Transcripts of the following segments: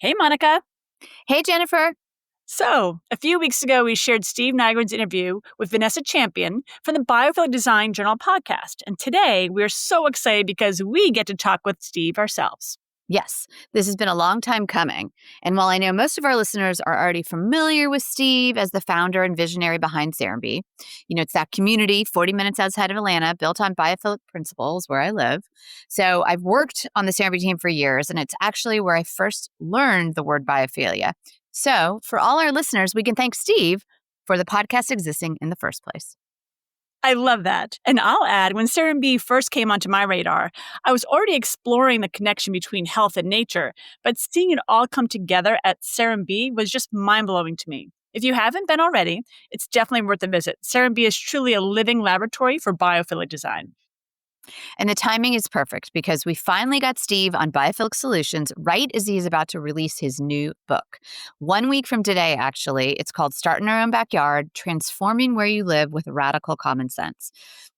Hey, Monica. Hey, Jennifer. So, a few weeks ago, we shared Steve Nygren's interview with Vanessa Champion from the Biophilic Design Journal podcast. And today, we're so excited because we get to talk with Steve ourselves. Yes, this has been a long time coming. And while I know most of our listeners are already familiar with Steve as the founder and visionary behind Serenbe, it's that community 40 minutes outside of Atlanta built on biophilic principles where I live. So I've worked on the Serenbe team for years, and it's actually where I first learned the word biophilia. So for all our listeners, we can thank Steve for the podcast existing in the first place. I love that. And I'll add, when Serenbe first came onto my radar, I was already exploring the connection between health and nature, but seeing it all come together at Serenbe was just mind-blowing to me. If you haven't been already, it's definitely worth a visit. Serenbe is truly a living laboratory for biophilic design. And the timing is perfect because we finally got Steve on Biophilic Solutions right as he is about to release his new book. 1 week from today, actually. It's called Start in Our Own Backyard, Transforming Where You Live with Radical Common Sense.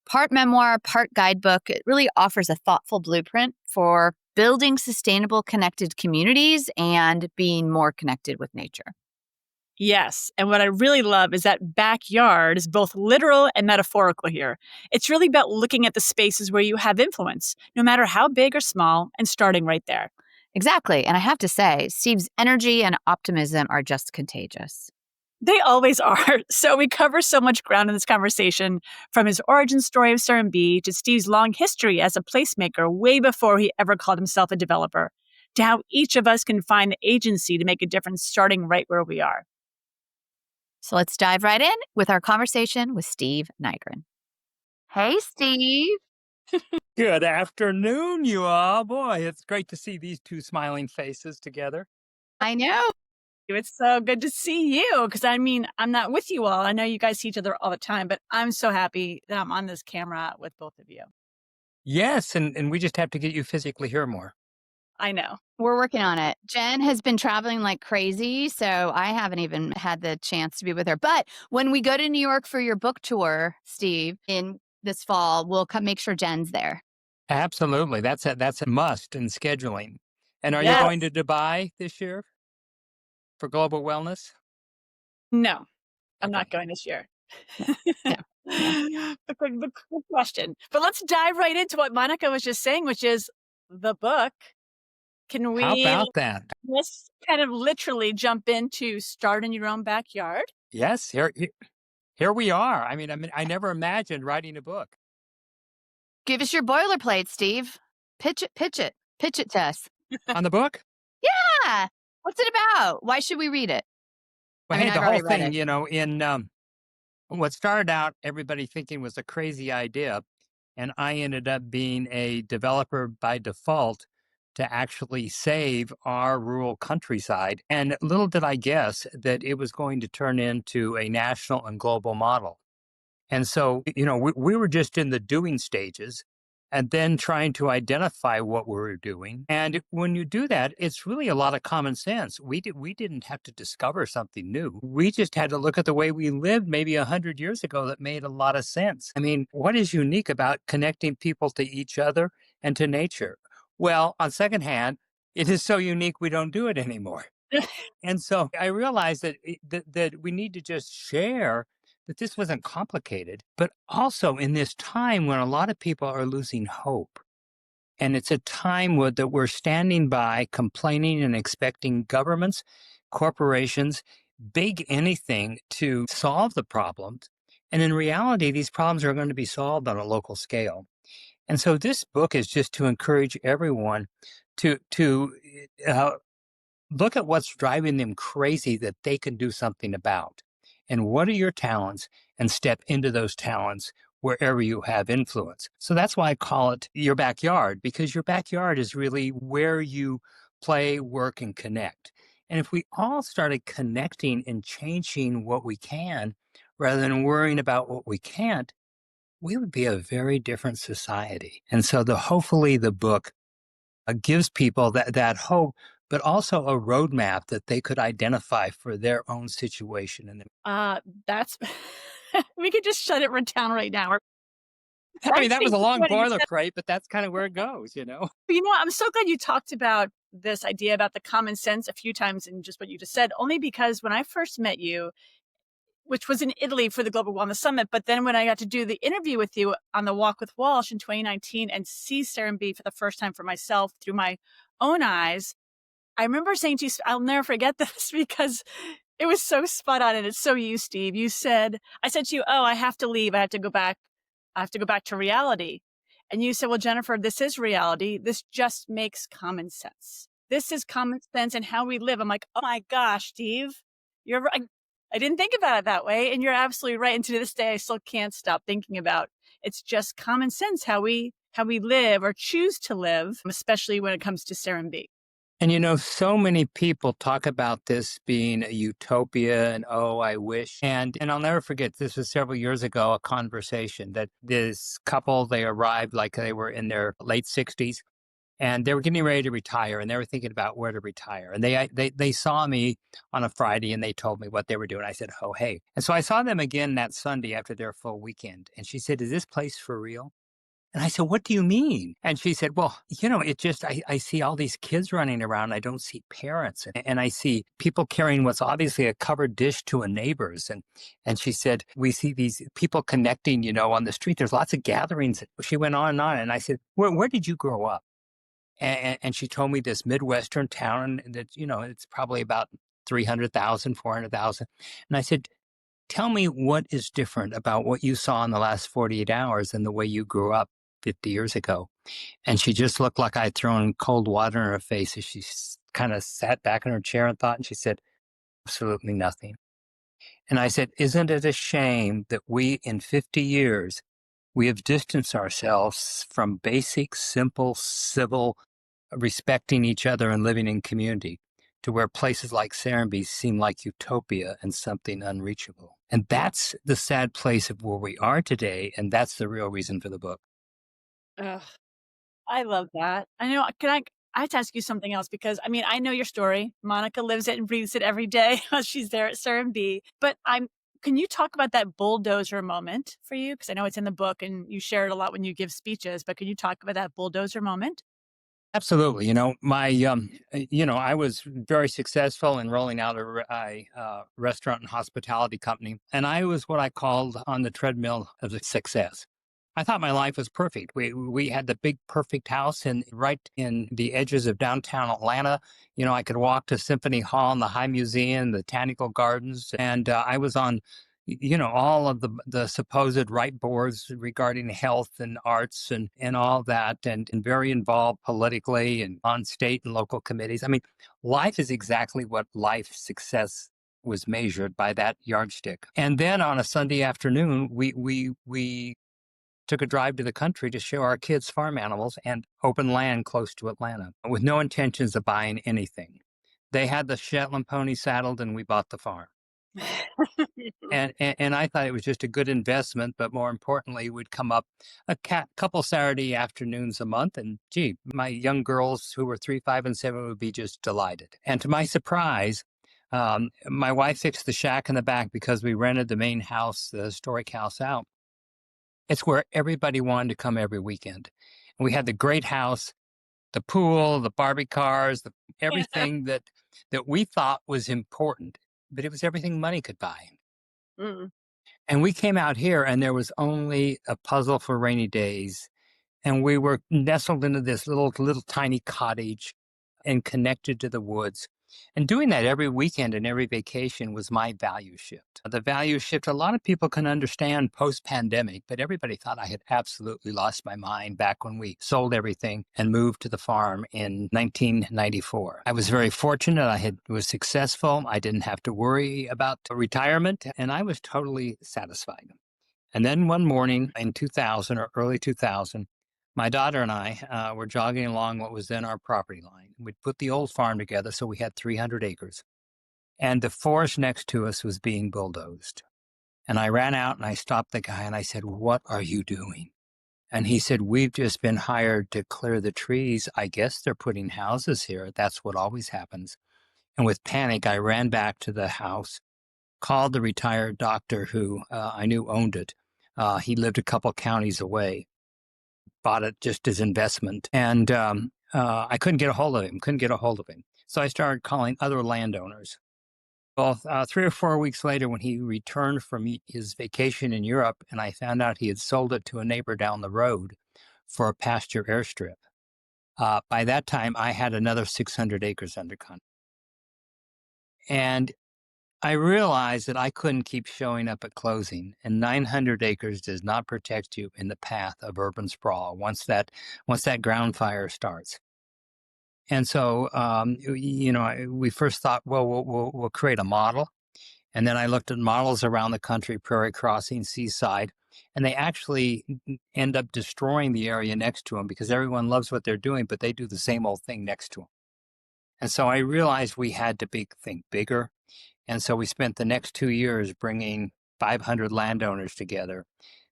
Part memoir, part guidebook. It really offers a thoughtful blueprint for building sustainable, connected communities and being more connected with nature. Yes. And what I really love is that backyard is both literal and metaphorical here. It's really about looking at the spaces where you have influence, no matter how big or small, and starting right there. Exactly. And I have to say, Steve's energy and optimism are just contagious. They always are. So we cover so much ground in this conversation, from his origin story of Serenbe to Steve's long history as a placemaker way before he ever called himself a developer, to how each of us can find the agency to make a difference starting right where we are. So let's dive right in with our conversation with Steve Nygren. Hey, Steve. Good afternoon, you all. Boy, it's great to see these two smiling faces together. I know. It's so good to see you because I'm not with you all. I know you guys see each other all the time, but I'm so happy that I'm on this camera with both of you. Yes, and we just have to get you physically here more. I know. We're working on it. Jen has been traveling like crazy, so I haven't even had the chance to be with her. But when we go to New York for your book tour, Steve, in this fall, we'll make sure Jen's there. Absolutely. That's a must in scheduling. And are you Yes. going to Dubai this year for global wellness? No, I'm Okay. not going this year. No. The quick question. But let's dive right into what Monica was just saying, which is the book. Can How we about that? just kind of literally jump into Start in Your Own Backyard? Yes, here we are. I never imagined writing a book. Give us your boilerplate, Steve. Pitch it to us. On the book? Yeah. What's it about? Why should we read it? Well, I mean, hey, the I've whole already read thing, it. in what started out everybody thinking was a crazy idea, and I ended up being a developer by default to actually save our rural countryside. And little did I guess that it was going to turn into a national and global model. And so, we were just in the doing stages and then trying to identify what we were doing. And when you do that, it's really a lot of common sense. We didn't have to discover something new. We just had to look at the way we lived maybe 100 years ago that made a lot of sense. I mean, what is unique about connecting people to each other and to nature? Well, on second hand, it is so unique we don't do it anymore. And so I realized that we need to just share that this wasn't complicated, but also in this time when a lot of people are losing hope. And it's a time that we're standing by complaining and expecting governments, corporations, big anything to solve the problems. And in reality, these problems are going to be solved on a local scale. And so this book is just to encourage everyone to look at what's driving them crazy that they can do something about. And what are your talents? And step into those talents wherever you have influence. So that's why I call it your backyard, because your backyard is really where you play, work, and connect. And if we all started connecting and changing what we can rather than worrying about what we can't, we would be a very different society. And so hopefully the book gives people that hope, but also a roadmap that they could identify for their own situation. And That's we could just shut it down right now. I mean, that was a long What you said. boilerplate, but that's kind of where it goes. But you know what? I'm so glad you talked about this idea about the common sense a few times in just what you just said, only because when I first met you, which was in Italy for the Global Wellness Summit, but then when I got to do the interview with you on the Walk with Walsh in 2019 and see Serenbe for the first time for myself through my own eyes, I remember saying to you, I'll never forget this because it was so spot on and it's so you, Steve. I said to you, oh, I have to leave. I have to go back. I have to go back to reality. And you said, well, Jennifer, this is reality. This just makes common sense. This is common sense and how we live. I'm like, oh my gosh, Steve, you're right. I didn't think about it that way. And you're absolutely right. And to this day, I still can't stop thinking about it's just common sense how we live or choose to live, especially when it comes to Serenbe. And so many people talk about this being a utopia and, oh, I wish. And I'll never forget, this was several years ago, a conversation that this couple, they arrived like they were in their late 60s and they were getting ready to retire and they were thinking about where to retire. And they saw me on a Friday and they told me what they were doing. I said, oh, hey. And so I saw them again that Sunday after their full weekend. And she said, is this place for real? And I said, what do you mean? And she said, well, I see all these kids running around. I don't see parents. And I see people carrying what's obviously a covered dish to a neighbor's. And she said, we see these people connecting, on the street. There's lots of gatherings. She went on and on. And I said, where did you grow up? And she told me this Midwestern town that, it's probably about 300,000, 400,000. And I said, tell me what is different about what you saw in the last 48 hours than the way you grew up 50 years ago. And she just looked like I'd thrown cold water in her face as she kind of sat back in her chair and thought, and she said, absolutely nothing. And I said, isn't it a shame that we, in 50 years, we have distanced ourselves from basic, simple, civil, respecting each other and living in community to where places like Serenbe seem like utopia and something unreachable. And that's the sad place of where we are today. And that's the real reason for the book. Ugh, I love that. I have to ask you something else because I know your story. Monica lives it and breathes it every day. She's there at Serenbe. But can you talk about that bulldozer moment for you? Because I know it's in the book and you share it a lot when you give speeches, but can you talk about that bulldozer moment? Absolutely. I was very successful in rolling out a restaurant and hospitality company, and I was what I called on the treadmill of success. I thought my life was perfect. We had the big perfect house right in the edges of downtown Atlanta. I could walk to Symphony Hall and the High Museum, the Botanical Gardens, and I was on all of the supposed right boards regarding health and arts and all that, and very involved politically and on state and local committees. Life is exactly what life success was measured by that yardstick. And then on a Sunday afternoon, we took a drive to the country to show our kids farm animals and open land close to Atlanta with no intentions of buying anything. They had the Shetland pony saddled and we bought the farm. And I thought it was just a good investment, but more importantly, we'd come up a couple Saturday afternoons a month, and gee, my young girls who were 3, 5, and 7 would be just delighted. And to my surprise, my wife fixed the shack in the back because we rented the main house, the historic house out. It's where everybody wanted to come every weekend. And we had the great house, the pool, the Barbie cars, everything that we thought was important, but it was everything money could buy. Mm. And we came out here and there was only a puzzle for rainy days. And we were nestled into this little tiny cottage and connected to the woods. And doing that every weekend and every vacation was my value shift. The value shift, a lot of people can understand post-pandemic, but everybody thought I had absolutely lost my mind back when we sold everything and moved to the farm in 1994. I was very fortunate. I was successful. I didn't have to worry about retirement, and I was totally satisfied. And then one morning in 2000 or early 2000, my daughter and I were jogging along what was then our property line. We'd put the old farm together, so we had 300 acres. And the forest next to us was being bulldozed. And I ran out and I stopped the guy and I said, what are you doing? And he said, we've just been hired to clear the trees. I guess they're putting houses here. That's what always happens. And with panic, I ran back to the house, called the retired doctor who I knew owned it. He lived a couple counties away. Bought it just as investment. And I couldn't get a hold of him, couldn't get a hold of him. So I started calling other landowners. Well, 3 or 4 weeks later, when he returned from his vacation in Europe, and I found out he had sold it to a neighbor down the road for a pasture airstrip. By that time, I had another 600 acres under contract. And I realized that I couldn't keep showing up at closing, and 900 acres does not protect you in the path of urban sprawl once that ground fire starts. And so, we first thought, well, we'll create a model. And then I looked at models around the country, prairie crossing, seaside, and they actually end up destroying the area next to them because everyone loves what they're doing, but they do the same old thing next to them. And so I realized we had to think bigger. And so we spent the next 2 years bringing 500 landowners together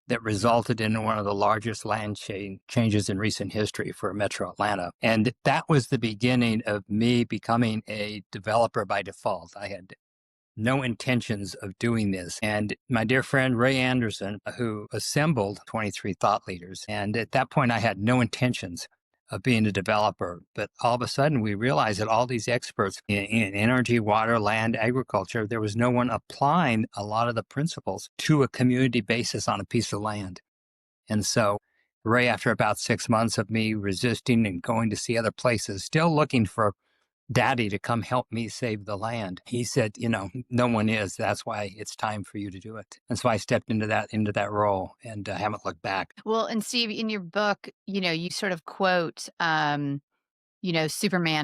that resulted in one of the largest land changes in recent history for Metro Atlanta. And that was the beginning of me becoming a developer by default. I had no intentions of doing this. And my dear friend Ray Anderson, who assembled 23 thought leaders, and at that point I had no intentions of being a developer. But all of a sudden we realized that all these experts in energy, water, land, agriculture, there was no one applying a lot of the principles to a community basis on a piece of land. And so Ray, after about 6 months of me resisting and going to see other places, still looking for Daddy to come help me save the land, he said, no one is. That's why it's time for you to do it. And so I stepped into that role and haven't looked back. Well, and Steve, in your book, you sort of quote, Superman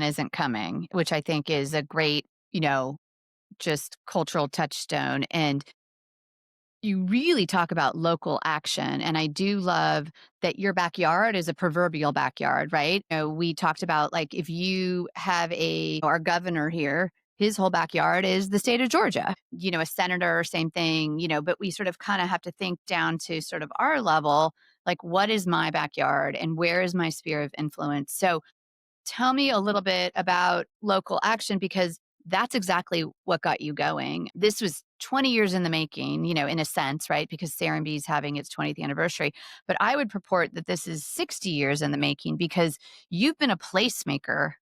isn't coming, which I think is a great, just cultural touchstone. And you really talk about local action. And I do love that your backyard is a proverbial backyard, right? We talked about, like, if you have our governor here, his whole backyard is the state of Georgia, a senator, same thing, but we sort of kind of have to think down to sort of our level, like, what is my backyard and where is my sphere of influence? So tell me a little bit about local action, because that's exactly what got you going. This was 20 years in the making, in a sense, right? Because Serenbe is having its 20th anniversary. But I would purport that this is 60 years in the making because you've been a placemaker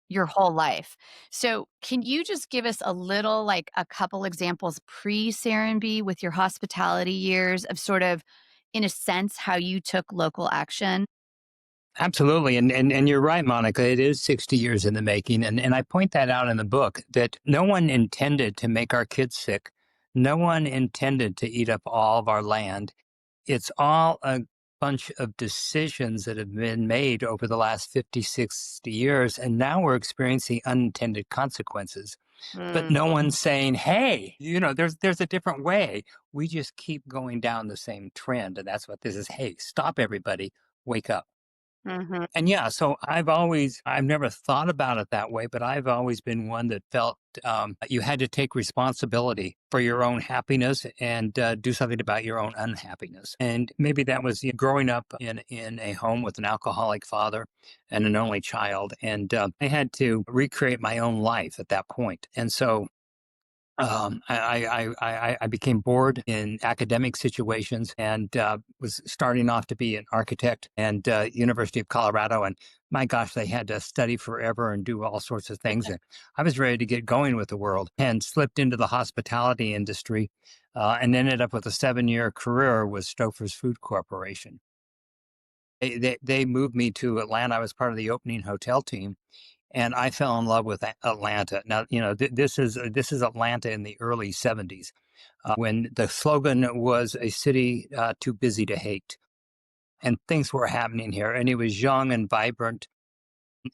your whole life. So can you just give us like a couple examples pre-Serenbe with your hospitality years of sort of, in a sense, how you took local action? Absolutely. And you're right, Monica. It is 60 years in the making. And I point that out in the book that no one intended to make our kids sick. No one intended to eat up all of our land. It's all a bunch of decisions that have been made over the last 50, 60 years. And now we're experiencing unintended consequences. But no one's saying, hey, there's a different way. We just keep going down the same trend. And that's what this is. Hey, stop, everybody. Wake up. Mhm. And yeah, so I've never thought about it that way, but I've always been one that felt you had to take responsibility for your own happiness and do something about your own unhappiness. And maybe that was growing up in a home with an alcoholic father and an only child. And I had to recreate my own life at that point. And so I became bored in academic situations and was starting off to be an architect and University of Colorado. And my gosh, they had to study forever and do all sorts of things. And I was ready to get going with the world and slipped into the hospitality industry and ended up with a 7-year career with Stouffer's Food Corporation. They moved me to Atlanta. I was part of the opening hotel team. And I fell in love with Atlanta. Now, this is Atlanta in the early 70s, when the slogan was a city too busy to hate. And things were happening here, and it was young and vibrant.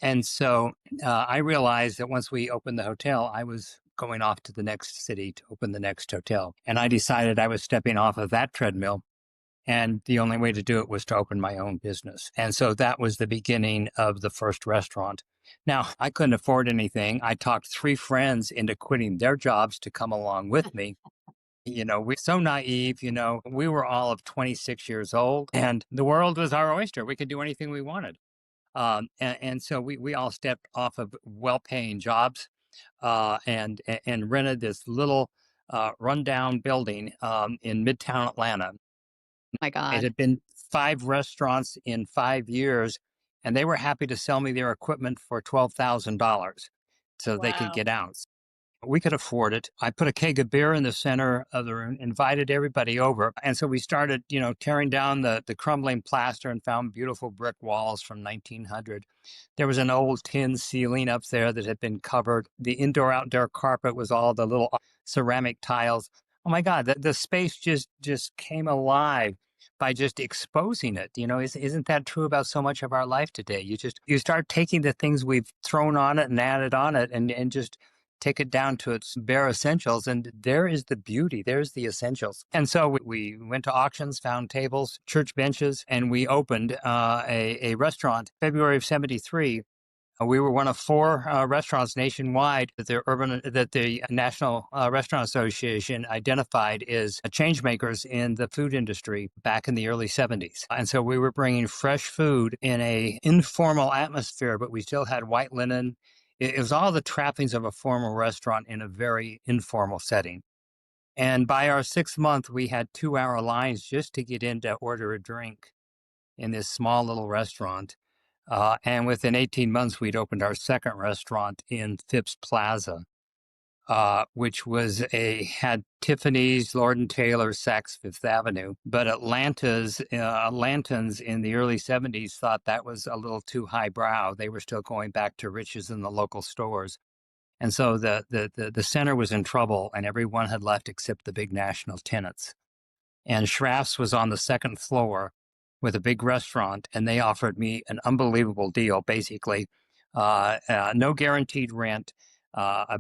And so I realized that once we opened the hotel, I was going off to the next city to open the next hotel. And I decided I was stepping off of that treadmill. And the only way to do it was to open my own business. And so that was the beginning of the first restaurant. Now, I couldn't afford anything. I talked 3 friends into quitting their jobs to come along with me. We're so naive, we were all of 26 years old and the world was our oyster. We could do anything we wanted. And so we all stepped off of well-paying jobs and rented this little rundown building in Midtown Atlanta. My It God. had been 5 restaurants in 5 years. and they were happy to sell me their equipment for $12,000 so they could Wow. get out. We could afford it. I put a keg of beer in the center of the room, invited everybody over. And so we started, tearing down the crumbling plaster and found beautiful brick walls from 1900. There was an old tin ceiling up there that had been covered. The indoor outdoor carpet was all the little ceramic tiles. Oh my God, the space just came alive by just exposing it. Isn't that true about so much of our life today? You start taking the things we've thrown on it and added on it and just take it down to its bare essentials. And there is the beauty, there's the essentials. And so we went to auctions, found tables, church benches, and we opened a restaurant February of 73. We were one of four restaurants nationwide that the National Restaurant Association identified as change makers in the food industry back in the early 70s. And so we were bringing fresh food in a informal atmosphere, but we still had white linen. It was all the trappings of a formal restaurant in a very informal setting. And by our 6th month, we had 2-hour lines just to get in to order a drink in this small little restaurant. And within 18 months, we'd opened our second restaurant in Phipps Plaza, which had Tiffany's, Lord & Taylor, Saks Fifth Avenue. But Atlantans in the early 70s thought that was a little too highbrow. They were still going back to riches in the local stores. And so the center was in trouble, and everyone had left except the big national tenants. And Schraff's was on the second floor with a big restaurant, and they offered me an unbelievable deal, basically. No guaranteed rent, a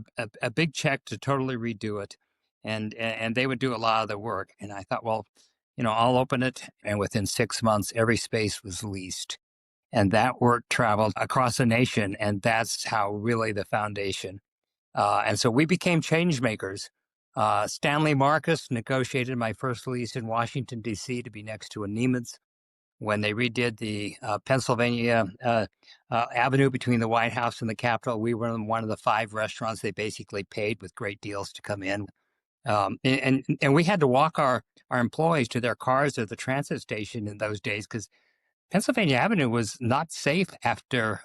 big check to totally redo it, and they would do a lot of the work. And I thought, well, I'll open it. And within 6 months, every space was leased. And that word traveled across the nation, and that's how really the foundation. And so we became change makers. Stanley Marcus negotiated my first lease in Washington, D.C. to be next to a Neiman's. When they redid the Pennsylvania Avenue between the White House and the Capitol, we were one of the 5 restaurants they basically paid with great deals to come in. And we had to walk our employees to their cars at the transit station in those days because Pennsylvania Avenue was not safe after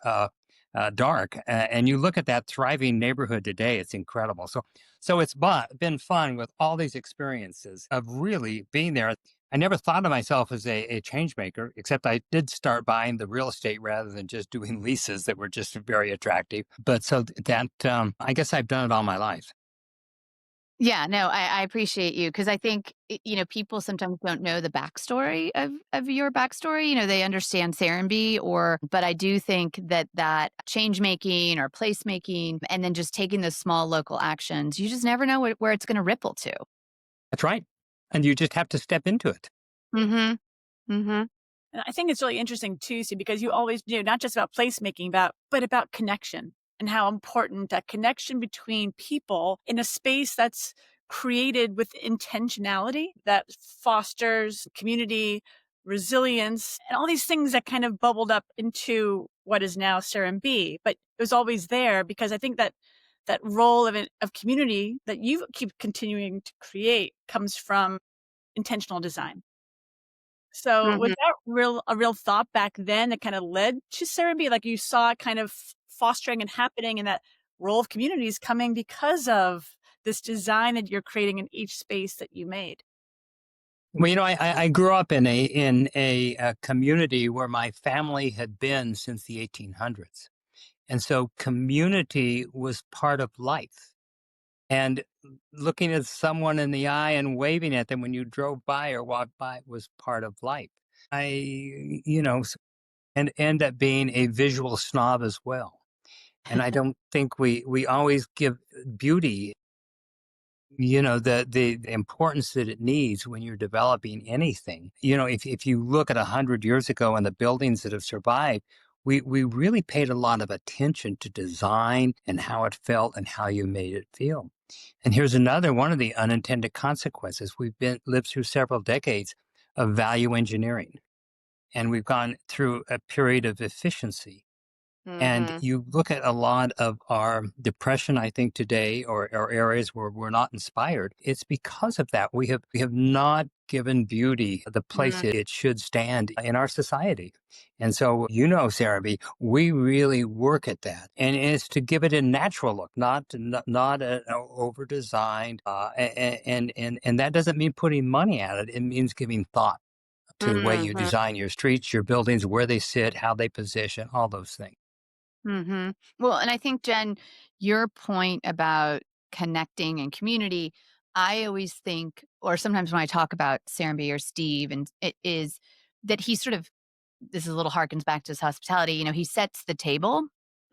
dark. And you look at that thriving neighborhood today, it's incredible. So it's been fun with all these experiences of really being there. I never thought of myself as a change maker, except I did start buying the real estate rather than just doing leases that were just very attractive. But so that, I guess I've done it all my life. Yeah, no, I appreciate you because I think, people sometimes don't know the backstory of your backstory. They understand Serenbe but I do think that change making or placemaking and then just taking those small local actions, you just never know where it's going to ripple to. That's right. And you just have to step into it. Mm-hmm. Mm-hmm. And I think it's really interesting too, Sue, because you always do not just about placemaking, but about connection and how important that connection between people in a space that's created with intentionality that fosters community, resilience, and all these things that kind of bubbled up into what is now Serenbe. But it was always there because I think that that role of community that you keep continuing to create comes from intentional design. So was that a real thought back then that kind of led to Serenbe? Like you saw it kind of fostering and happening and that role of communities coming because of this design that you're creating in each space that you made. Well, I grew up in a community where my family had been since the 1800s. And so community was part of life. And looking at someone in the eye and waving at them when you drove by or walked by was part of life. And end up being a visual snob as well. And I don't think we always give beauty, the importance that it needs when you're developing anything. If you look at 100 years ago and the buildings that have survived, we really paid a lot of attention to design and how it felt and how you made it feel. And here's another one of the unintended consequences. We've lived through several decades of value engineering, and we've gone through a period of efficiency. And Mm-hmm. you look at a lot of our depression, I think today, or areas where we're not inspired. It's because of that. We have not given beauty the place it should stand in our society. And so, Serenbe, we really work at that, and it's to give it a natural look, not an over designed. And that doesn't mean putting money at it. It means giving thought to the way you Mm-hmm. design your streets, your buildings, where they sit, how they position, all those things. Mm-hmm. Well, and I think, Jen, your point about connecting and community, I always think, or sometimes when I talk about Serenbe or Steve, and it is that he sort of, this is a little harkens back to his hospitality, he sets the table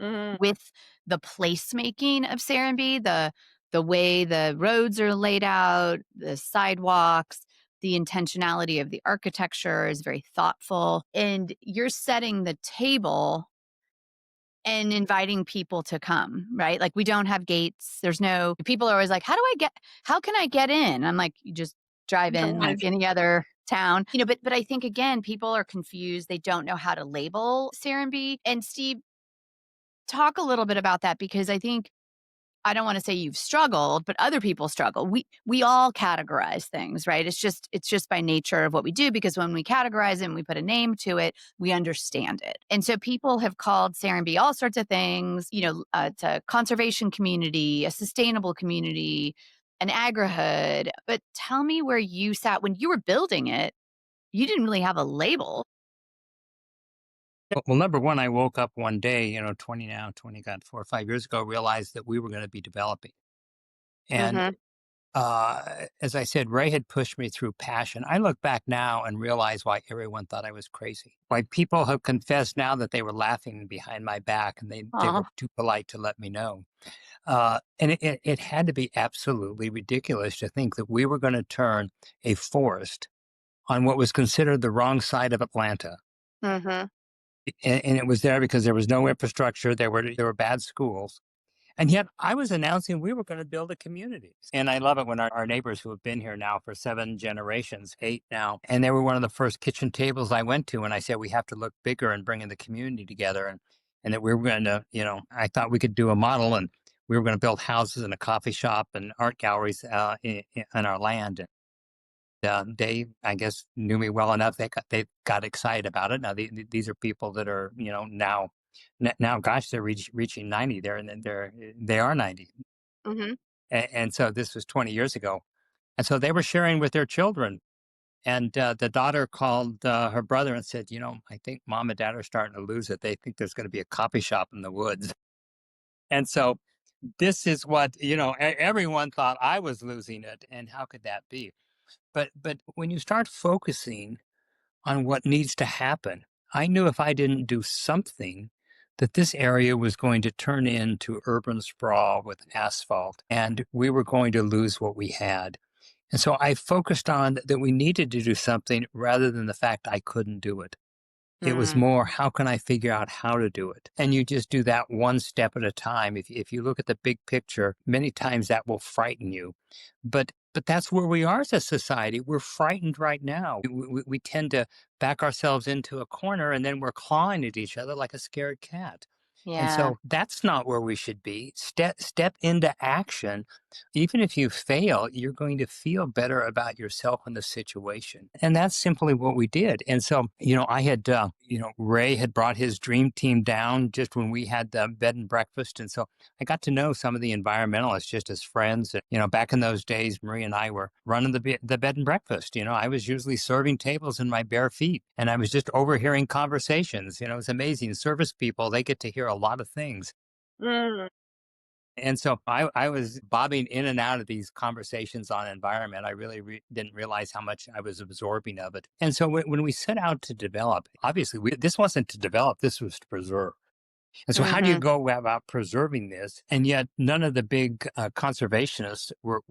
Mm. with the placemaking of Serenbe, the way the roads are laid out, the sidewalks, the intentionality of the architecture is very thoughtful. And you're setting the table and inviting people to come, right? Like, we don't have gates. There's no, people are always like, how can I get in? I'm like, you just drive in like Drive. any other town, but I think again, people are confused. They don't know how to label Serenbe. And Steve, talk a little bit about that, because I think, I don't want to say you've struggled, but other people struggle. We all categorize things, right? It's just by nature of what we do, because when we categorize it and we put a name to it, we understand it. And so people have called Serenbe all sorts of things. It's a conservation community, a sustainable community, an agrihood. But tell me where you sat when you were building it. You didn't really have a label. Well, number one, I woke up one day, 20 now, 20, got 4 or 5 years ago, realized that we were going to be developing. And Mm-hmm. as I said, Ray had pushed me through passion. I look back now and realize why everyone thought I was crazy. Why people have confessed now that they were laughing behind my back and they Oh. were too polite to let me know. And it had to be absolutely ridiculous to think that we were going to turn a forest on what was considered the wrong side of Atlanta. Mm-hmm. And it was there because there was no infrastructure. There were bad schools. And yet I was announcing we were going to build a community. And I love it when our neighbors who have been here now for 7 generations, 8 now, and they were one of the first kitchen tables I went to. And I said, we have to look bigger and bring in the community together. And that we were going to, I thought we could do a model, and we were going to build houses and a coffee shop and art galleries in our land. They, I guess, knew me well enough. They got excited about it. Now these are people that are, now, gosh, they're reaching 90. They are 90, Mm-hmm. and so this was 20 years ago, and so they were sharing with their children. And the daughter called her brother and said, I think mom and dad are starting to lose it. They think there's going to be a coffee shop in the woods, and so this is what everyone thought I was losing it, and how could that be? But when you start focusing on what needs to happen, I knew if I didn't do something, that this area was going to turn into urban sprawl with asphalt, and we were going to lose what we had. And so I focused on that we needed to do something rather than the fact I couldn't do it. It was Mm. more, how can I figure out how to do it? And you just do that one step at a time. If you look at the big picture, many times that will frighten you. But that's where we are as a society. We're frightened right now. We tend to back ourselves into a corner, and then we're clawing at each other like a scared cat. And Yeah. so that's not where we should be. Step into action. Even if you fail, you're going to feel better about yourself and the situation. And that's simply what we did. And so, I had, Ray had brought his dream team down just when we had the bed and breakfast. And so I got to know some of the environmentalists just as friends. And, back in those days, Marie and I were running the bed and breakfast. I was usually serving tables in my bare feet, and I was just overhearing conversations. It's amazing. Service people, they get to hear a lot of things. Mm. And so I was bobbing in and out of these conversations on environment. I really didn't realize how much I was absorbing of it. And so when we set out to develop, obviously this wasn't to develop, this was to preserve. And so how do you Mm-hmm. go about preserving this? And yet none of the big conservationists were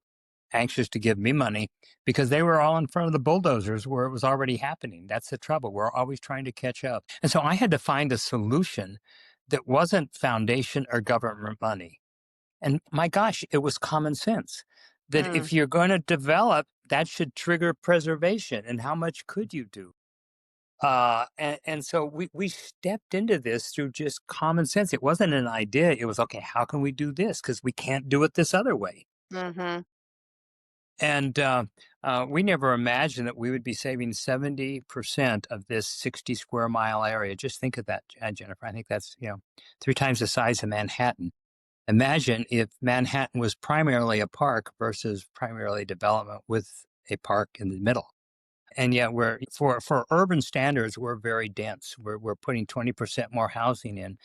anxious to give me money, because they were all in front of the bulldozers where it was already happening. That's the trouble. We're always trying to catch up. And so I had to find a solution that wasn't foundation or government money. And my gosh, it was common sense that Mm. if you're going to develop, that should trigger preservation. And how much could you do? And so we stepped into this through just common sense. It wasn't an idea. It was, okay, how can we do this? Because we can't do it this other way. Mhm. And we never imagined that we would be saving 70% of this 60 square mile area. Just think of that, Jennifer. I think that's, 3 times the size of Manhattan. Imagine if Manhattan was primarily a park versus primarily development with a park in the middle. And yet we're for urban standards, we're very dense. We're putting 20% more housing in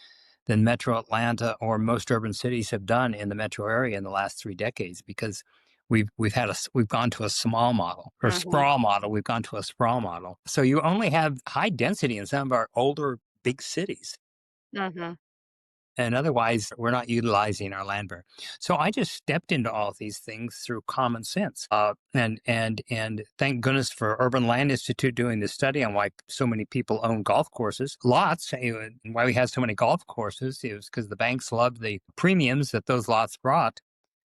than Metro Atlanta or most urban cities have done in the metro area in the last 3 decades, because we've gone to a small model or Mhm. sprawl model. We've gone to a sprawl model. So you only have high density in some of our older big cities. Mhm. And otherwise, we're not utilizing our land very. So I just stepped into all of these things through common sense. And thank goodness for Urban Land Institute doing this study on why so many people own golf courses. Lots. Why we have so many golf courses is because the banks love the premiums that those lots brought.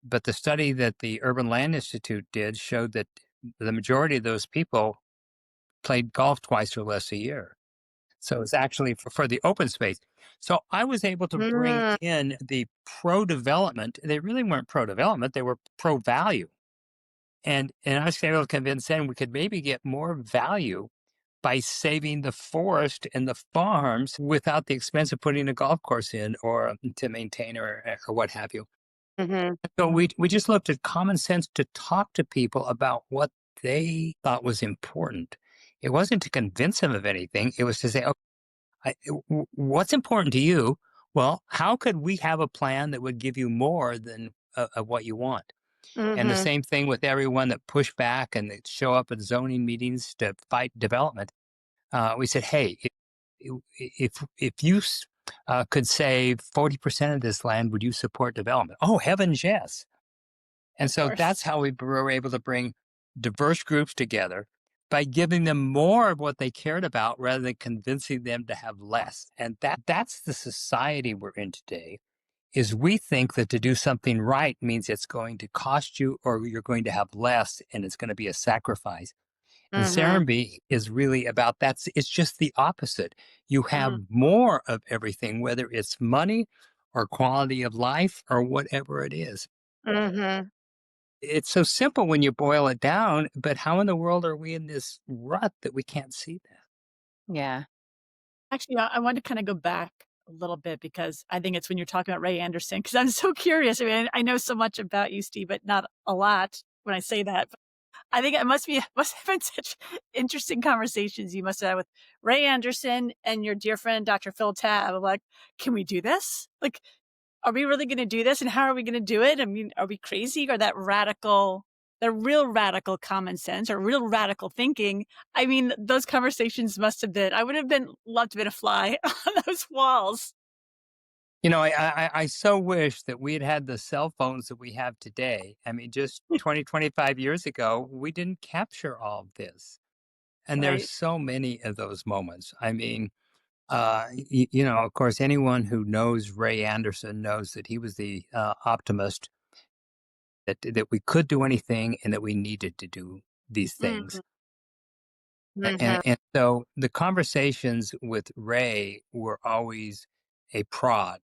But the study that the Urban Land Institute did showed that the majority of those people played golf twice or less a year. So it's actually for the open space. So I was able to bring Mm. in the pro development. They really weren't pro development, they were pro value. And I was able to convince them we could maybe get more value by saving the forest and the farms without the expense of putting a golf course in or to maintain or what have you. Mhm. So we just looked at common sense to talk to people about what they thought was important. It wasn't to convince them of anything. It was to say, what's important to you? Well, how could we have a plan that would give you more than of what you want? And the Mhm. same thing with everyone that pushed back and that show up at zoning meetings to fight development. We said, hey, if you could save 40% of this land, would you support development? Oh, heavens, yes. And Of so course. that's how we were able to bring diverse groups together by giving them more of what they cared about rather than convincing them to have less. And that's the society we're in today, is we think that to do something right means it's going to cost you or you're going to have less and it's going to be a sacrifice. And Mhm. Serenbe is really about it's just the opposite. You have Mm. more of everything, whether it's money or quality of life or whatever it is. Mhm. It's so simple when you boil it down, but how in the world are we in this rut that we can't see that? Yeah. Actually, I want to kinda go back a little bit because I think it's when you're talking about Ray Anderson, because 'cause I'm so curious. I mean, I know so much about you, Steve, but not a lot when I say that. But I think it must be must have been such interesting conversations you must have had with Ray Anderson and your dear friend, Dr. Phil Tabb. I'm like, "Can we do this? Like, are we really gonna do this, and how are we gonna do it? I mean, are we crazy or the real radical common sense or real radical thinking?" I mean, those conversations must have been I would have been loved to have been a fly on those walls. I so wish that we had had the cell phones that we have today. I mean, just 20, 25 years ago, we didn't capture all of this. And there's Right. so many of those moments. I mean, of course, anyone who knows Ray Anderson knows that he was the optimist, that we could do anything and that we needed to do these things. Mhm. And so the conversations with Ray were always a prod,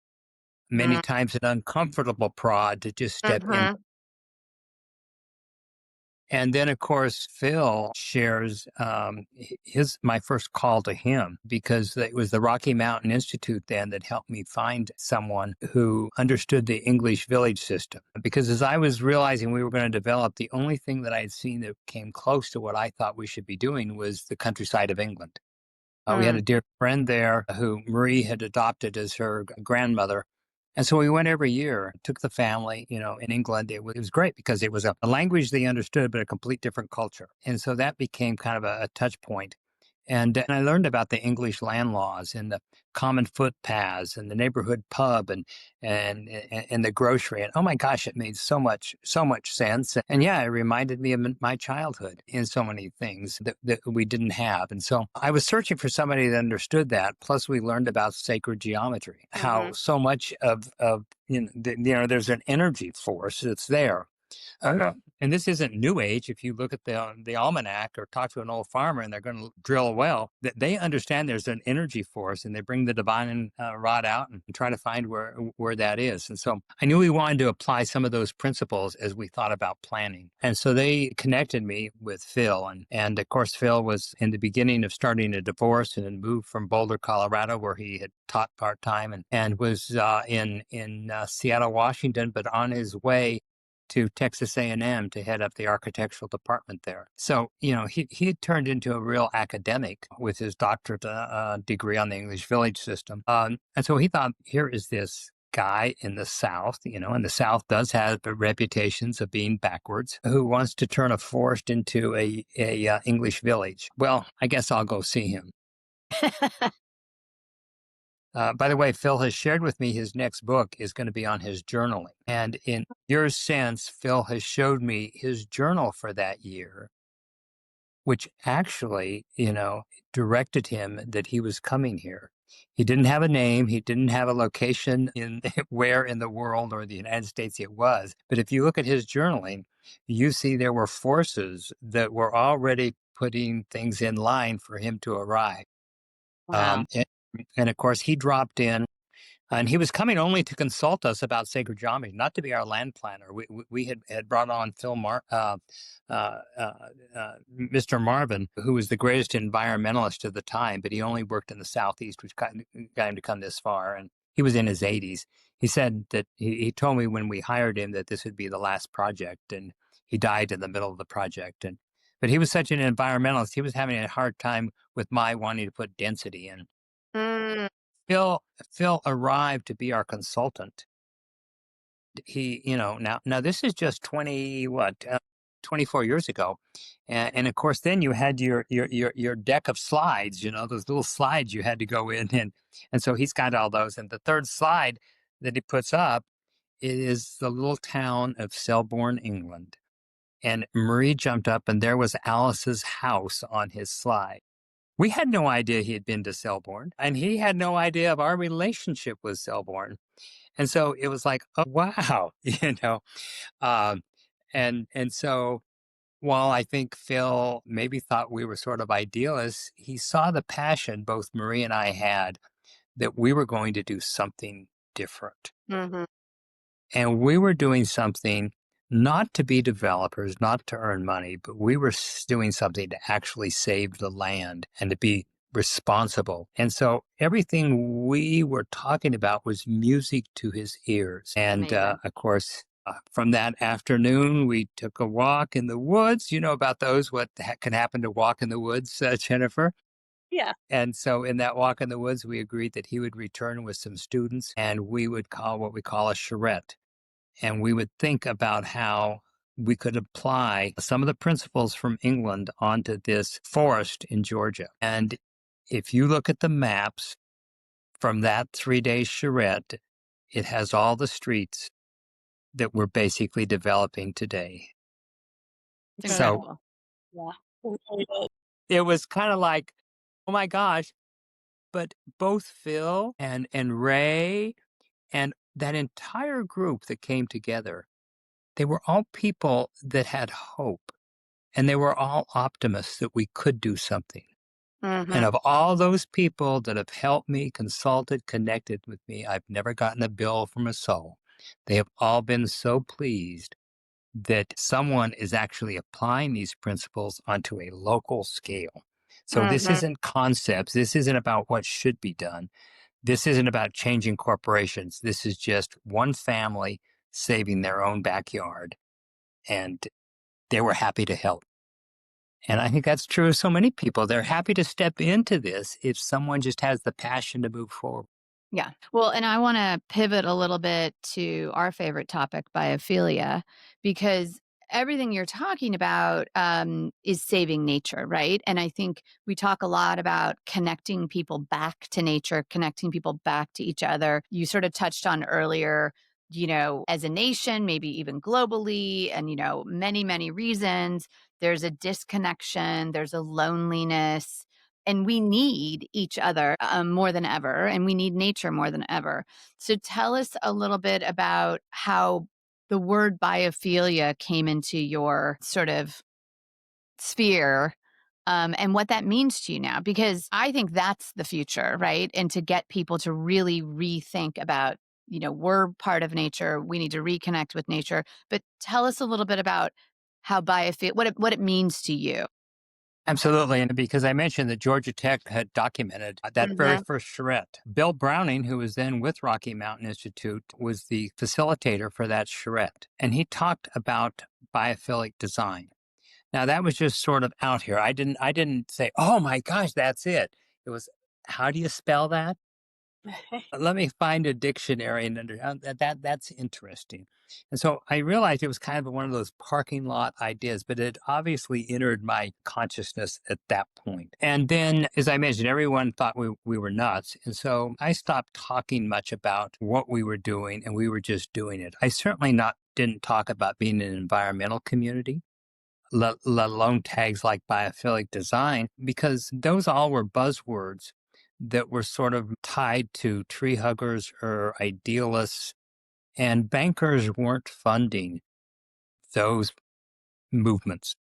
many Mhm. times an uncomfortable prod to just step in. Mhm. And then, of course, Phil shares his my first call to him, because it was the Rocky Mountain Institute then that helped me find someone who understood the English village system. Because as I was realizing we were going to develop, the only thing that I had seen that came close to what I thought we should be doing was the countryside of England. We had Mm. a dear friend there who Marie had adopted as her grandmother. And so we went every year, took the family, in England. It was great because it was a language they understood, but a complete different culture. And so that became kind of a touch point. And I learned about the English land laws and the common footpaths and the neighborhood pub and the grocery. And oh my gosh, it made so much sense. And yeah, it reminded me of my childhood in so many things that we didn't have. And so I was searching for somebody that understood that. Plus, we learned about sacred geometry, how Mhm. so much of there's an energy force that's there. And this isn't new age. If you look at the almanac or talk to an old farmer and they're going to drill a well, that they understand there's an energy force, and they bring the divine rod out and try to find where that is. And so I knew we wanted to apply some of those principles as we thought about planning. And so they connected me with Phil, and of course Phil was in the beginning of starting a divorce and then moved from Boulder, Colorado, where he had taught part time, and was in Seattle, Washington, but on his way to Texas A&M to head up the architectural department there. So, he had turned into a real academic with his doctorate degree on the English village system. And so he thought, here is this guy in the South, and the South does have reputations of being backwards, who wants to turn a forest into a English village. Well, I guess I'll go see him. By the way, Phil has shared with me his next book is going to be on his journaling. And in your sense, Phil has showed me his journal for that year, which actually, directed him that he was coming here. He didn't have a name. He didn't have a location in where in the world or the United States it was. But if you look at his journaling, you see there were forces that were already putting things in line for him to arrive. Wow. And of course, he dropped in, and he was coming only to consult us about sacred geometry, not to be our land planner. We had brought on Mr. Marvin, who was the greatest environmentalist of the time, but he only worked in the Southeast, which got him to come this far. And he was in his 80s. He said that he told me when we hired him that this would be the last project, and he died in the middle of the project. But he was such an environmentalist, he was having a hard time with my wanting to put density in. Mm. Phil arrived to be our consultant. He, now this is just 24 years ago, and of course then you had your deck of slides, those little slides you had to go in, and so he's got all those. And the third slide that he puts up is the little town of Selborne, England, and Marie jumped up, and there was Alice's house on his slide. We had no idea he had been to Selborne, and he had no idea of our relationship with Selborne. And so it was like, oh, wow, Um, and so while I think Phil maybe thought we were sort of idealists, he saw the passion both Marie and I had that we were going to do something different. Mm-hmm. And we were doing something not to be developers, not to earn money, but we were doing something to actually save the land and to be responsible. And so everything we were talking about was music to his ears. And of course, from that afternoon, we took a walk in the woods. You know about those, what can happen to walk in the woods, Jennifer? Yeah. And so in that walk in the woods, we agreed that he would return with some students, and we would call what we call a charrette. And we would think about how we could apply some of the principles from England onto this forest in Georgia. And if you look at the maps from that 3-day charrette, it has all the streets that we're basically developing today. Incredible. So yeah, it was kind of like, oh my gosh, but both Phil and Ray and that entire group that came together, they were all people that had hope, and they were all optimists that we could do something. Mm-hmm. And of all those people that have helped me, consulted, connected with me, I've never gotten a bill from a soul. They have all been so pleased that someone is actually applying these principles onto a local scale. So this Mm-hmm. isn't concepts. This isn't about what should be done. This isn't about changing corporations. This is just one family saving their own backyard. And they were happy to help. And I think that's true of so many people. They're happy to step into this if someone just has the passion to move forward. Yeah. Well, and I want to pivot a little bit to our favorite topic, biophilia, because everything you're talking about is saving nature, right? And I think we talk a lot about connecting people back to nature, connecting people back to each other. You sort of touched on earlier, as a nation, maybe even globally, and, many, many reasons, there's a disconnection, there's a loneliness. And we need each other more than ever, and we need nature more than ever. So tell us a little bit about how the word biophilia came into your sort of sphere, and what that means to you now, because I think that's the future, right? And to get people to really rethink about, we're part of nature. We need to reconnect with nature. But tell us a little bit about how biophilia, what it means to you. Absolutely. And because I mentioned that Georgia Tech had documented that very Hmm. first charrette, Bill Browning, who was then with Rocky Mountain Institute, was the facilitator for that charrette. And he talked about biophilic design. Now that was just sort of out here. I didn't say, "Oh my gosh, that's it." It was, "How do you spell that?" Let me find a dictionary and that's interesting. And so I realized it was kind of one of those parking lot ideas, but it obviously entered my consciousness at that point. And then, as I mentioned, everyone thought we were nuts. And so I stopped talking much about what we were doing, and we were just doing it. I certainly not didn't talk about being an environmental community, let alone tags like biophilic design, because those all were buzzwords that were sort of tied to tree huggers or idealists, and bankers weren't funding those movements.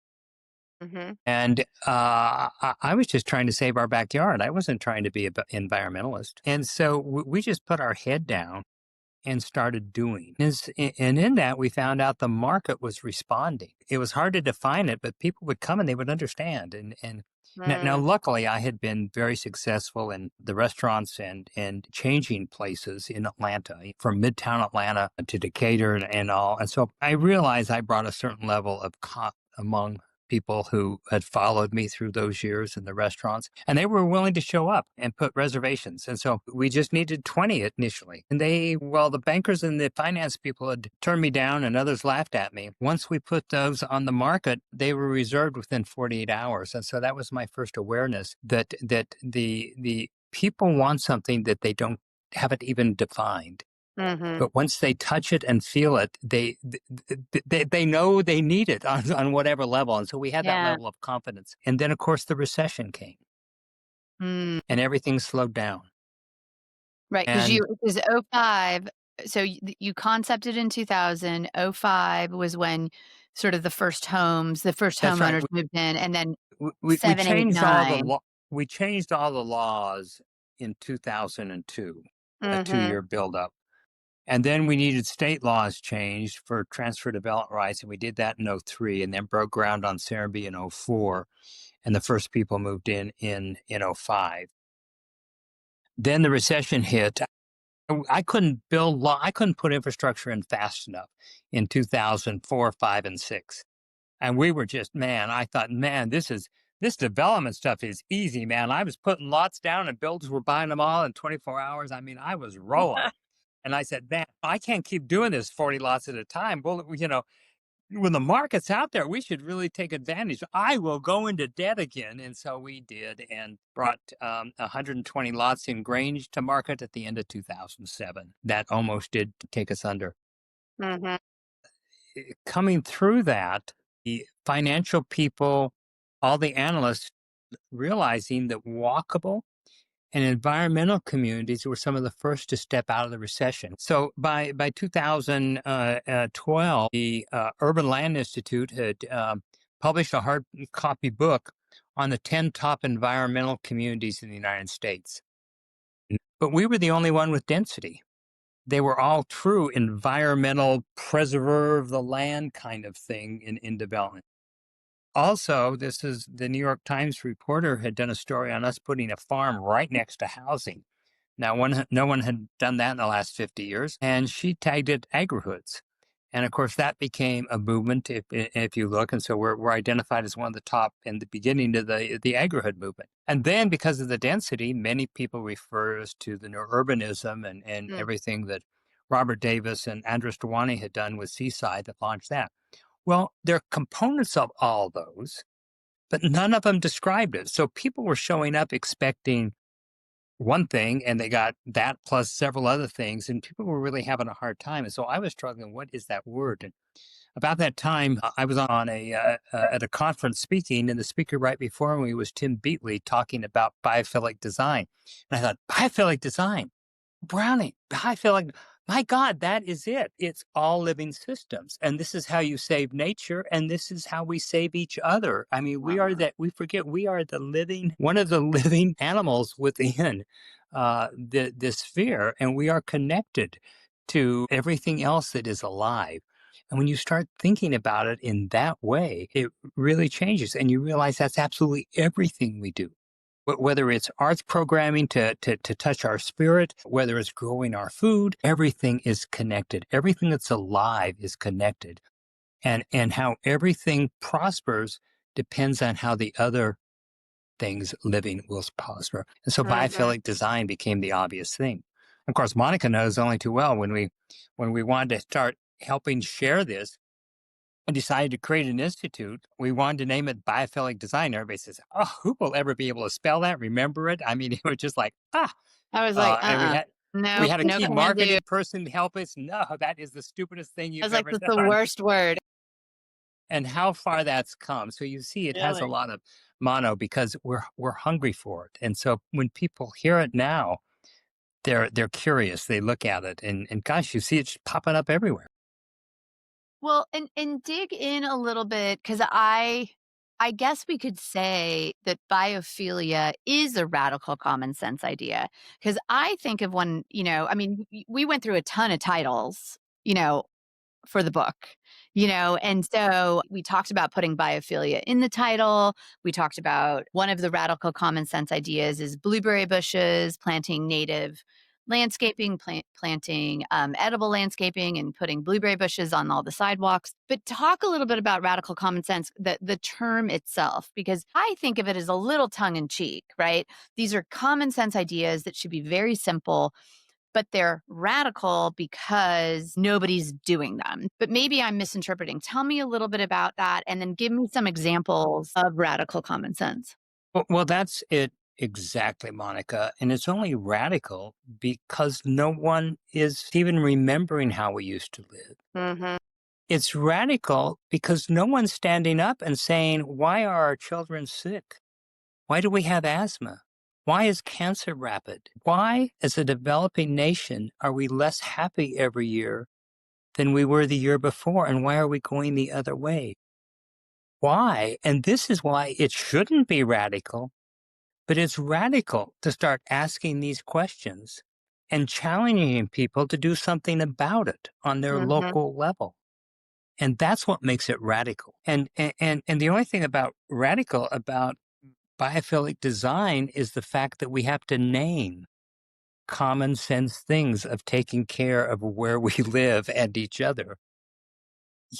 Hmm. And I was just trying to save our backyard. I wasn't trying to be an environmentalist. And so we just put our head down and started doing. And in that, we found out the market was responding. It was hard to define it, but people would come and they would understand. And now, Mm. luckily, I had been very successful in the restaurants and changing places in Atlanta, from Midtown Atlanta to Decatur and all. And so I realized I brought a certain level of among people who had followed me through those years in the restaurants, and they were willing to show up and put reservations. And so we just needed 20 initially. And the bankers and the finance people had turned me down and others laughed at me. Once we put those on the market, they were reserved within 48 hours. And so that was my first awareness that the people want something that they haven't even defined. Hmm. But once they touch it and feel it, they know they need it on whatever level. And so we had that Yeah. level of confidence. And then, of course, the recession came Mm. and everything slowed down. Right, And because '05, so you concepted in 2000. '05 was when sort of the first that's right. homeowners moved in, and then We 7, 8, changed all the 9. we changed all the laws in 2002, a Mhm. 2-year buildup. And then we needed state laws changed for transfer development rights. And we did that in '03, and then broke ground on Serenbe in '04. And the first people moved in '05. Then the recession hit. I couldn't I couldn't put infrastructure in fast enough in 2004, 5, and 6. And we were just, man, I thought, man, this development stuff is easy, man. I was putting lots down and builders were buying them all in 24 hours. I mean, I was rolling. And I said, man, I can't keep doing this 40 lots at a time. Well, when the market's out there, we should really take advantage. I will go into debt again. And so we did, and brought 120 lots in Grange to market at the end of 2007. That almost did take us under. Mhm. Coming through that, the financial people, all the analysts realizing that walkable and environmental communities were some of the first to step out of the recession. So by 2012, the Urban Land Institute had published a hard copy book on the 10 top environmental communities in the United States. But we were the only one with density. They were all true environmental, preserve the land kind of thing in development. Also, this is the New York Times reporter had done a story on us putting a farm right next to housing. Now, no one had done that in the last 50 years, and she tagged it agrihoods. And of course, that became a movement if you look. And so we're identified as one of the top in the beginning of the agrihood movement. And then because of the density, many people refer us to the new urbanism and Mm. everything that Robert Davis and Andres Dewani had done with Seaside that launched that. Well, there are components of all those, but none of them described it. So people were showing up expecting one thing, and they got that plus several other things, and people were really having a hard time. And so I was struggling, what is that word? And about that time, I was on at a conference speaking, and the speaker right before me was Tim Beatley talking about biophilic design. And I thought, biophilic design, Browning, biophilic, My God, that is it. It's all living systems. And this is how you save nature. And this is how we save each other. I mean, we forget we are the living, one of the living animals within the sphere. And we are connected to everything else that is alive. And when you start thinking about it in that way, it really changes. And you realize that's absolutely everything we do. Whether it's arts programming to touch our spirit, whether it's growing our food, everything is connected. Everything that's alive is connected. And how everything prospers depends on how the other things living will prosper. And so Mhm. biophilic design became the obvious thing. Of course, Monica knows only too well when we wanted to start helping share this and decided to create an institute. We wanted to name it Biophilic Design. Everybody says, "Oh, who will ever be able to spell that? Remember it?" I mean, it was just like, I was like, and we uh-uh. had we Nope, had a no key can do. marketing person to help us. No, that is the stupidest thing I you've was like, ever that's the done. worst word. And how far that's come. So you see, it has a Really? lot of mono because we're hungry for it. And so when people hear it now, they're curious. They look at it, and gosh, you see it popping up everywhere. Well, and dig in a little bit because I guess we could say that biophilia is a radical common sense idea. Because I think of one, I mean, we went through a ton of titles, you know, for the book, and so we talked about putting biophilia in the title. We talked about one of the radical common sense ideas is blueberry bushes, planting native landscaping, planting edible landscaping and putting blueberry bushes on all the sidewalks. But talk a little bit about radical common sense, the term itself, because I think of it as a little tongue in cheek, right? These are common sense ideas that should be very simple, but they're radical because nobody's doing them. But maybe I'm misinterpreting. Tell me a little bit about that and then give me some examples of radical common sense. Well, that's it exactly, Monica. And it's only radical because no one is even remembering how we used to live. Mhm. It's radical because no one's standing up and saying, why are our children sick? Why do we have asthma? Why is cancer rapid? Why, as a developing nation, are we less happy every year than we were the year before? And why are we going the other way? Why? And this is why it shouldn't be radical. But it's radical to start asking these questions and challenging people to do something about it on their Mhm. local level. And that's what makes it radical. And the only thing about radical about biophilic design is the fact that we have to name common sense things of taking care of where we live and each other.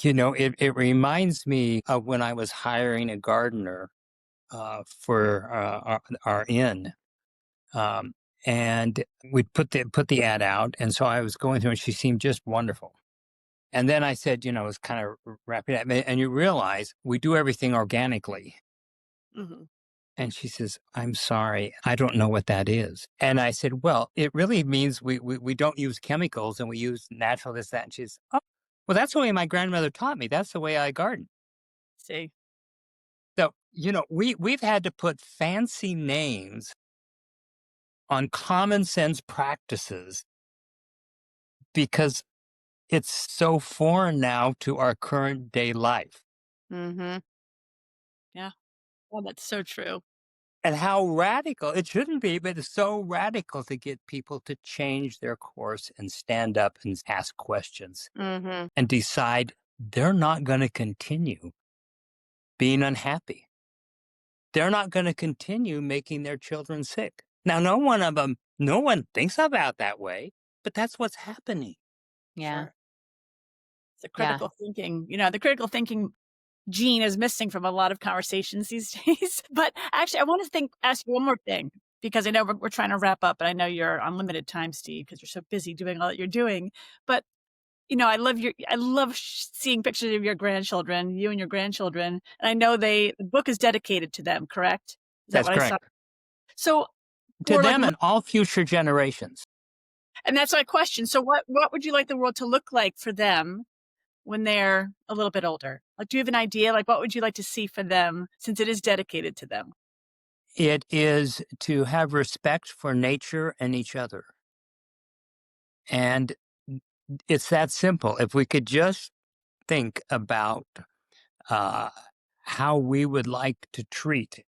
It reminds me of when I was hiring a gardener for our inn. Um, and we put the ad out, and so I was going through, and she seemed just wonderful. And then I said, it was kind of wrapping up, and you realize we do everything organically. Mhm. And she says, "I'm sorry, I don't know what that is." And I said, "Well, it really means we don't use chemicals and we use natural this that." And she's, "Oh, well, that's the way my grandmother taught me. That's the way I garden." See? So we've had to put fancy names on common sense practices because it's so foreign now to our current day life. Mhm. Yeah. Oh, that's so true. And how radical it shouldn't be, but it's so radical to get people to change their course and stand up and ask questions Mhm. and decide they're not going to continue being unhappy. They're not going to continue making their children sick. Now, no one thinks about that way, but that's what's happening. Yeah. Sure. The Yeah. critical thinking, the critical thinking gene is missing from a lot of conversations these days. But actually, I want to ask you one more thing because I know we're trying to wrap up, and I know you're on limited time, Steve, because you're so busy doing all that you're doing. But I love seeing pictures of your grandchildren, you and your grandchildren, and I know the book is dedicated to them. Correct? Is that That's what I saw? correct. So, To for like, them and all future generations. and that's my question. So, what would you like the world to look like for them when they're a little bit older? Like, do you have an idea? Like, what would you like to see for them since it is dedicated to them? It is to have respect for nature and each other. And It's that simple. If we could just think about uh, how we would like to treat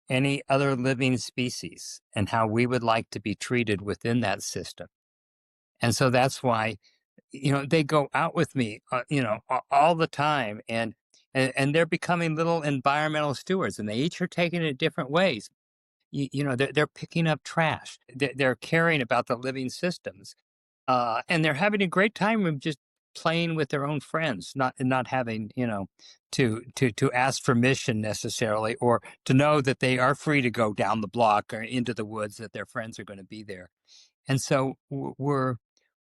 any other living species and how we would like to be treated within that system. And so that's why, they go out with me, all the time, and they're becoming little environmental stewards, and they each are taking it different ways. They're picking up trash. They're caring about the living systems, and they're having a great time of just playing with their own friends, not having to ask permission necessarily, or to know that they are free to go down the block or into the woods, that their friends are going to be there. And so we're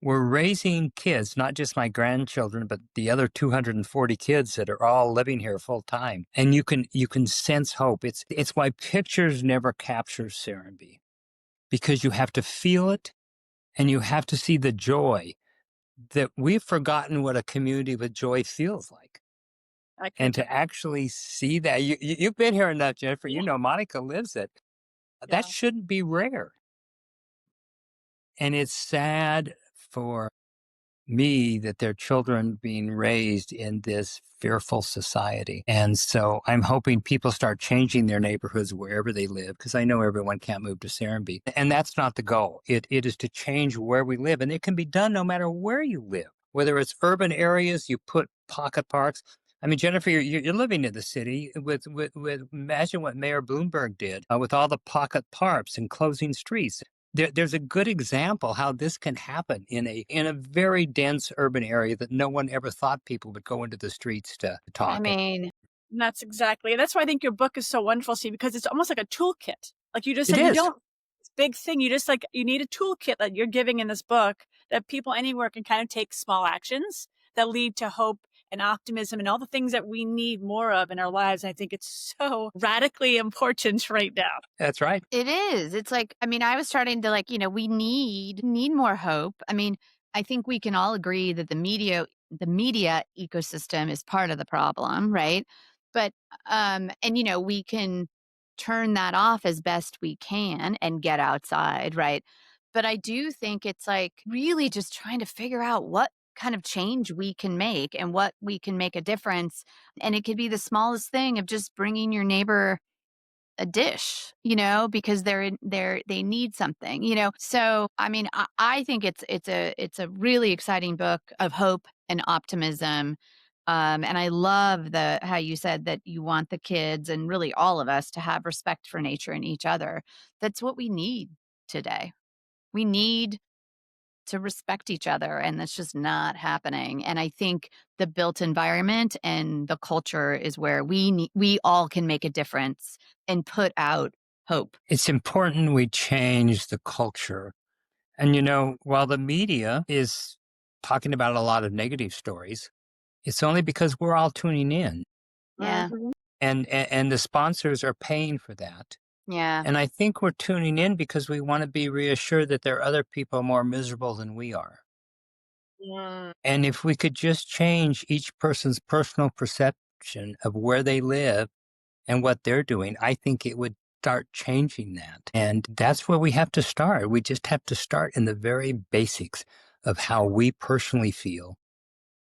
raising kids, not just my grandchildren, but the other 240 kids that are all living here full time. And you can sense hope. It's why pictures never capture Serenbe, because you have to feel it and you have to see the joy, that we've forgotten what a community with joy feels like. I And couldn't to agree. actually see that, you've been here enough, Jennifer. Yeah. Monica lives it. That Yeah. shouldn't be rare. And it's sad for me that their children being raised in this fearful society. And so I'm hoping people start changing their neighborhoods wherever they live, because I know everyone can't move to Serenbe. And that's not the goal. It is to change where we live. And it can be done no matter where you live, whether it's urban areas, you put pocket parks. I mean, Jennifer, you're living in the city with imagine what Mayor Bloomberg did with all the pocket parks and closing streets. There's a good example how this can happen in a very dense urban area that no one ever thought people would go into the streets to I talk. mean, And that's why I think your book is so wonderful, Steve, because it's almost like a toolkit. Like you just It said, you is. don't this big thing. You just like you need a toolkit that you're giving in this book that people anywhere can kind of take small actions that lead to hope and optimism and all the things that we need more of in our lives. I think it's so radically important right now. That's right. it is. It's like, I mean, I was starting to like, we need more hope. I mean, I think we can all agree that the media ecosystem is part of the problem, right? But and we can turn that off as best we can and get outside, right? But I do think it's like really just trying to figure out what kind of change we can make and what we can make a difference. And it could be the smallest thing of just bringing your neighbor a dish, because they need something, So, I mean, I think it's a really exciting book of hope and optimism. And I love the how you said that you want the kids and really all of us to have respect for nature and each other. That's what we need today. We need to respect each other, and that's just not happening. And I think the built environment and the culture is where we all can make a difference and put out hope. It's important we change the culture. And while the media is talking about a lot of negative stories, it's only because we're all tuning in, Yeah. and the sponsors are paying for that. Yeah. And I think we're tuning in because we want to be reassured that there are other people more miserable than we are. Mm. And if we could just change each person's personal perception of where they live and what they're doing, I think it would start changing that. And that's where we have to start. We just have to start in the very basics of how we personally feel,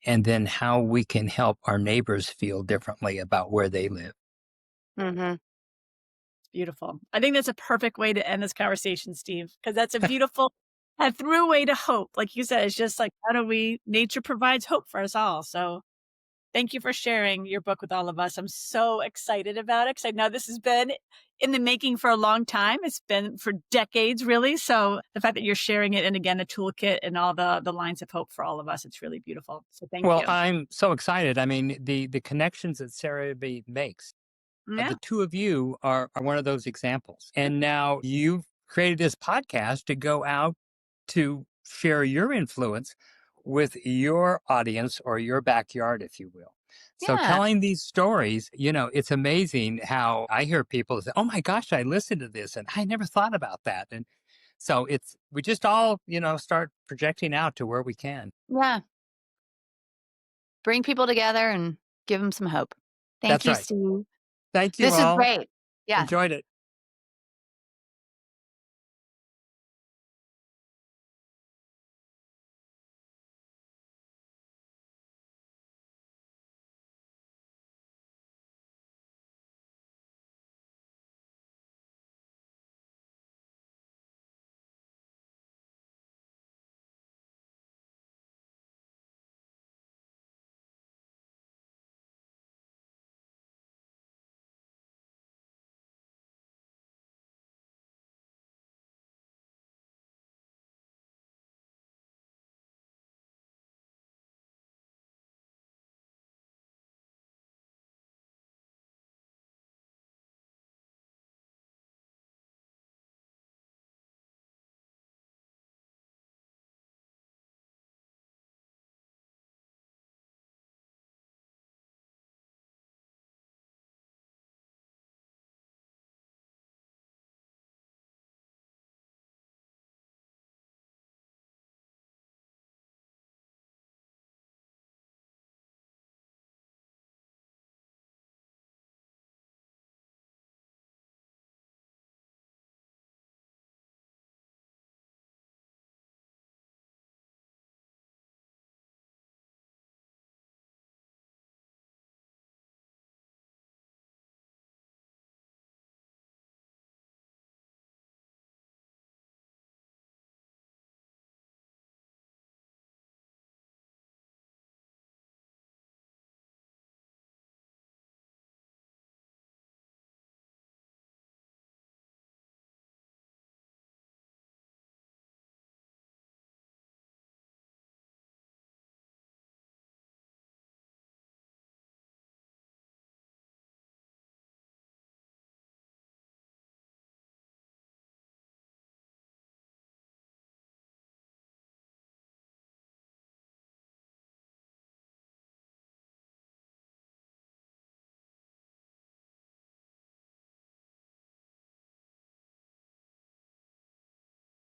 and then how we can help our neighbors feel differently about where they live. Hmm. Beautiful. I think that's a perfect way to end this conversation, Steve, because that's a throughway to hope. Like you said, it's just like, nature provides hope for us all. So thank you for sharing your book with all of us. I'm so excited about it because I know this has been in the making for a long time. It's been for decades, really. So the fact that you're sharing it and again, a toolkit and all the lines of hope for all of us, it's really beautiful. So thank Well, you. I'm so excited. I mean, the connections that Sarah B makes, Yeah. the two of you are one of those examples. And now you've created this podcast to go out to share your influence with your audience or your backyard, if you will. So Yeah. telling these stories, it's amazing how I hear people say, "Oh my gosh, I listened to this and I never thought about that." And so we just all, start projecting out to where we can. Yeah. Bring people together and give them some hope. Thank That's you, right. Steve. Thank you This is all. great. Yeah. Enjoyed it.